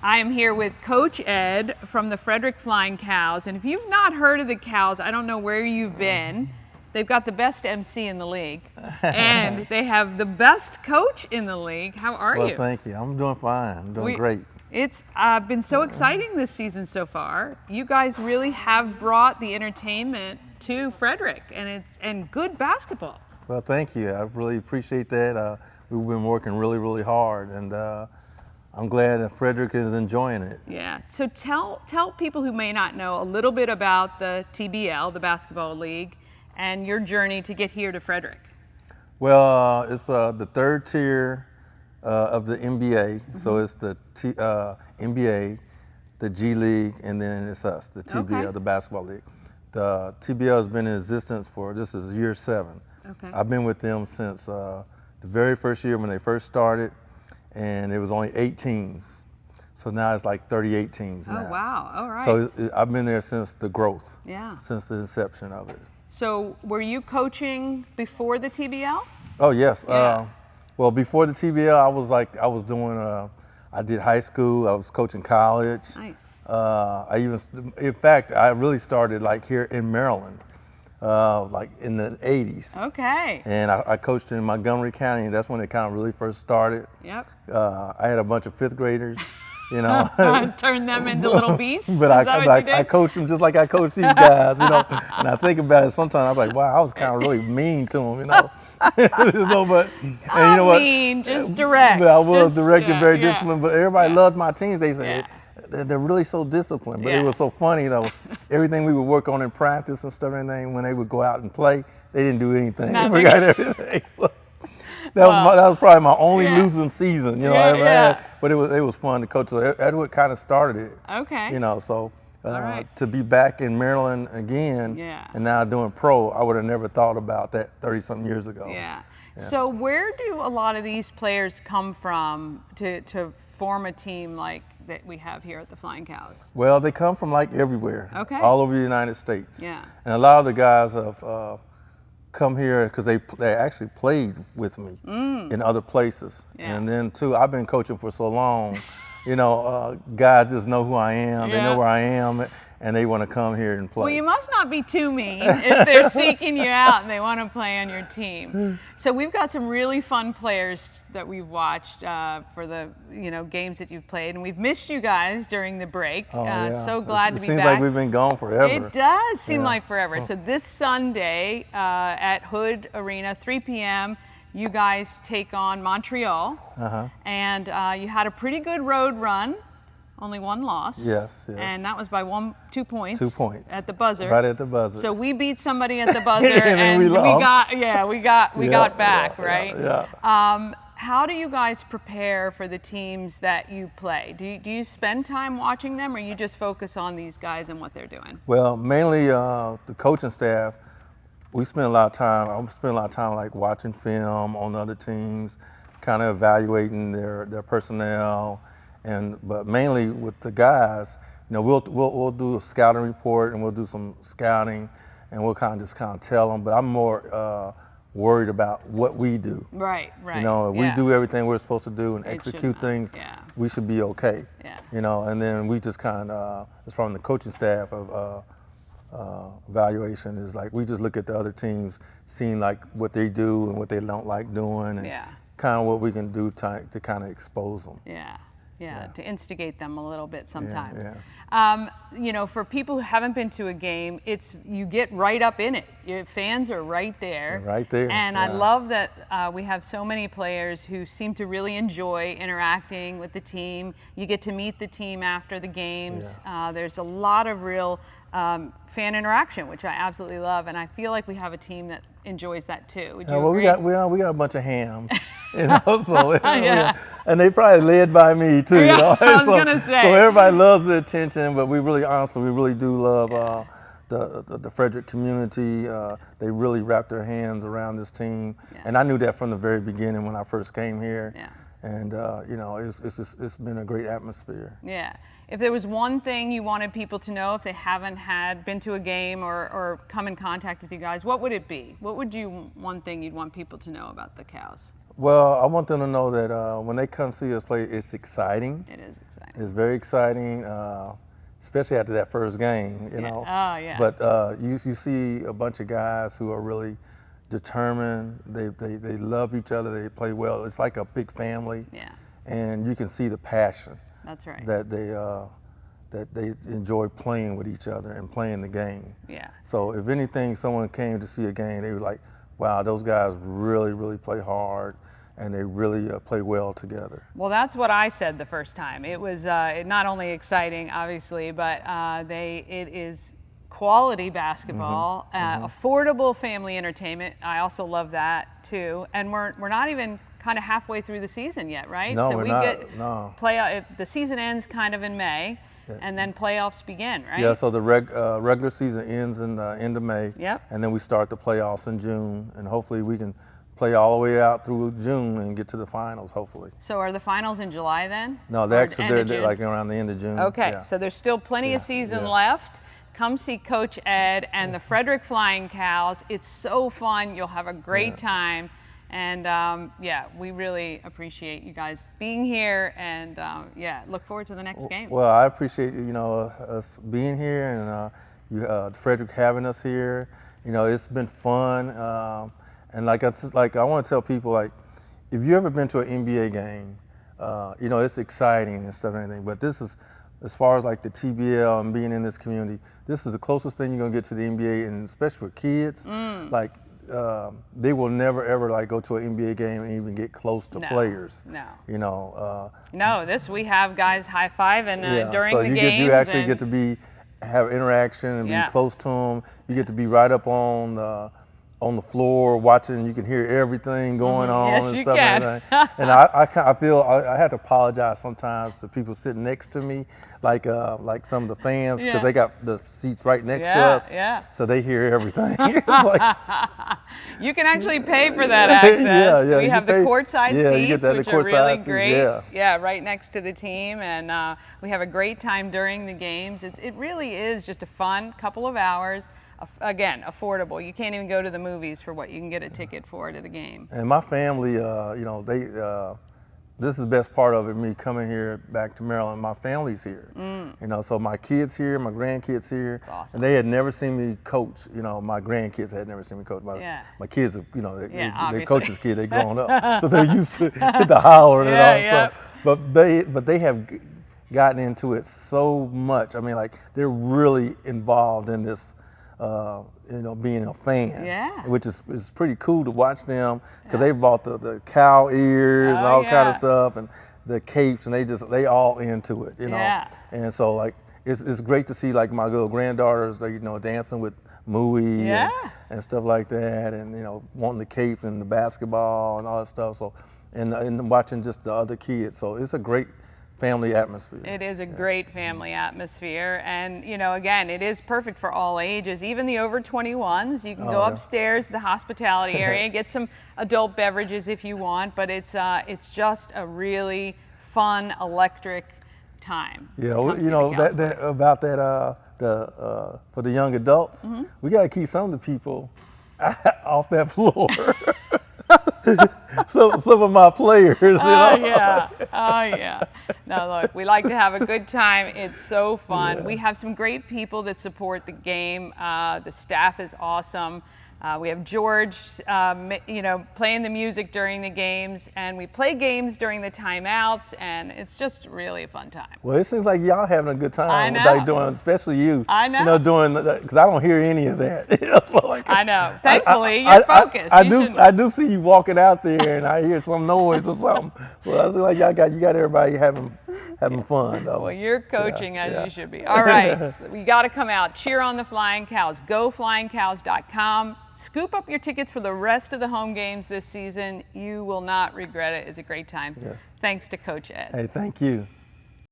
I am here with Coach Ed from the Frederick Flying Cows, and if you've not heard of the Cows, I don't know where you've been. They've got the best MC in the league, and they have the best coach in the league. How are you? Well, thank you. I'm doing fine. I'm doing great. It's been so exciting this season so far. You guys really have brought the entertainment to Frederick, and good basketball. Well, thank you. I really appreciate that. We've been working really, really hard, and I'm glad that Frederick is enjoying it. Yeah. So tell people who may not know a little bit about the TBL, the Basketball League, and your journey to get here to Frederick. Well, it's the third tier of the NBA. Mm-hmm. So it's the NBA, the G League, and then it's us, the TBL, the Basketball League. The TBL has been in existence this is year 7. Okay. I've been with them since the very first year when they first started, and it was only 8 teams. So now it's like 38 teams now. Oh, wow. All right. So I've been there since the growth, since the inception of it. So were you coaching before the TBL? Oh, yes. Yeah. Well, before the TBL, I did high school, I was coaching college. Nice. In fact, I really started like here in Maryland, like in the 80s. Okay. And I coached in Montgomery County, and that's when it kind of really first started. Yep. I had a bunch of 5th graders, you know. Turn them into little beasts? But I coached them just like I coach these guys, you know. And I think about it sometimes, I was like, wow, I was kind of really mean to them, you know. But and you know what? Mean, just direct. But I was direct and very disciplined, but everybody loved my teams. They said, they're really so disciplined. But it was so funny though. Everything we would work on in practice and stuff and everything, when they would go out and play, they didn't do anything. They forgot everything. So that was probably my only losing season, you know, I ever had. But it was fun to coach. So that's what kind of started it. Okay. You know, so to be back in Maryland again and now doing pro, I would have never thought about that 30-something years ago. Yeah. So where do a lot of these players come from to form a team like that we have here at the Flying Cows? Well, they come from like everywhere, all over the United States. Yeah. And a lot of the guys have come here because they actually played with me in other places. Yeah. And then too, I've been coaching for so long, you know, guys just know who I am, they know where I am, and they want to come here and play. Well, you must not be too mean if they're seeking you out and they want to play on your team. So we've got some really fun players that we've watched for the games that you've played, and we've missed you guys during the break. So glad to be back. It seems like we've been gone forever. It does seem like forever. So this Sunday at Hood Arena, 3 p.m., you guys take on Montreal, and you had a pretty good road run. Only one loss. Yes. And that was by 2 points. 2 points. At the buzzer. Right at the buzzer. So we beat somebody at the buzzer, and we got back, right? Yeah. How do you guys prepare for the teams that you play? Do you spend time watching them, or you just focus on these guys and what they're doing? Well, mainly the coaching staff. We spend a lot of time. I spend a lot of time like watching film on other teams, kind of evaluating their personnel. But mainly with the guys, you know, we'll do a scouting report and we'll do some scouting, and we'll kind of tell them. But I'm more worried about what we do. Right. You know, if we do everything we're supposed to do and execute things, we should be okay. You know, and then we just kind of, as from the coaching staff of evaluation, is like we just look at the other teams, seeing like what they do and what they don't like doing, and kind of what we can do to kind of expose them. Yeah, to instigate them a little bit sometimes. Yeah. You know, for people who haven't been to a game, you get right up in it. Your fans are right there. Right there. And I love that we have so many players who seem to really enjoy interacting with the team. You get to meet the team after the games. There's a lot of real fan interaction, which I absolutely love, and I feel like we have a team that enjoys that too. Would you agree? We got a bunch of hams, you know. So and they probably led by me too. You know? I was gonna say. So everybody loves the attention, but we really do love the Frederick community. They really wrap their hands around this team, and I knew that from the very beginning when I first came here. And you know, it's been a great atmosphere. Yeah. If there was one thing you wanted people to know if they haven't been to a game or come in contact with you guys, what would it be? What would one thing you'd want people to know about the Cows? Well, I want them to know that when they come see us play, it's exciting. It is exciting. It's very exciting, especially after that first game, you know. Oh, yeah. But you see a bunch of guys who are really determined. They love each other. They play well. It's like a big family. Yeah. And you can see the passion. That's right. That they enjoy playing with each other and playing the game. Yeah. So if anything, someone came to see a game, they were like, wow, those guys really, really play hard, and they really play well together. Well, that's what I said the first time. It was not only exciting, obviously, but it is quality basketball, affordable family entertainment. I also love that too. And we're not even kind of halfway through the season yet, right? No, so we're we not. get No. the season ends kind of in May. And then playoffs begin, right? Yeah, so the regular season ends in the end of May. Yep. And then we start the playoffs in June, and hopefully we can play all the way out through June and get to the finals, hopefully. So are the finals in July then? No, they're like around the end of June. Okay, Yeah. so there's still plenty of season left. Come see Coach Ed and the Frederick Flying Cows. It's so fun. You'll have a great time. And we really appreciate you guys being here, and look forward to the next game. Well, I appreciate us being here, and Frederick having us here. You know, it's been fun, and I want to tell people, like, if you ever been to an NBA game, it's exciting and stuff and everything. But this is, as far as like the TBL and being in this community, this is the closest thing you're gonna get to the NBA, and especially for kids, like. They will never ever like go to an NBA game and even get close to players. No. You know. No, we have guys high fiving during so the games. You actually get to have interaction and be close to them. You get to be right up on the floor watching. You can hear everything going on and stuff and everything. And I feel I had to apologize sometimes to people sitting next to me, like some of the fans, because they got the seats right next to us. Yeah. So they hear everything. It's like, you can actually pay for that access. We have the courtside seats, which are really great. Yeah, right next to the team, and we have a great time during the games. It really is just a fun couple of hours. Again, affordable. You can't even go to the movies for what you can get a ticket for to the game. And my family, this is the best part of it, me coming here back to Maryland. My family's here. So my kids here, my grandkids here. That's awesome. And they had never seen me coach. My grandkids had never seen me coach. My kids, they're coach's kids, they're grown up. So they're used to the hollering and all stuff. But they have gotten into it so much. I mean, like, they're really involved in this. Being a fan, which is pretty cool to watch them, because they bought the cow ears and all kind of stuff, and the capes, and they all into it, And so, like, it's great to see, like, my little granddaughters, dancing with Mooey and stuff like that, and wanting the capes and the basketball and all that stuff. So, and watching just the other kids. So it's a great family atmosphere. It is a great family atmosphere, and again, it is perfect for all ages, even the over 21s. You can go upstairs to the hospitality area and get some adult beverages if you want, but it's just a really fun, electric time. Yeah, for the young adults, we got to keep some of the people off that floor. Some of my players, Oh yeah. No, look, we like to have a good time. It's so fun. We have some great people that support the game. The staff is awesome. We have George, playing the music during the games, and we play games during the timeouts, and it's just really a fun time. Well, it seems like y'all having a good time. I know. Like doing, especially you. I know. Doing, because I don't hear any of that. So, like, I know. Thankfully, you're focused. I do see you walking out there, and I hear some noise or something. So I feel like you got everybody having fun, though. Well, you're coaching as you should be. All right, you got to come out, cheer on the Flying Cows. GoFlyingCows.com. Scoop up your tickets for the rest of the home games this season. You will not regret it. It's a great time. Yes. Thanks to Coach Ed. Hey, thank you.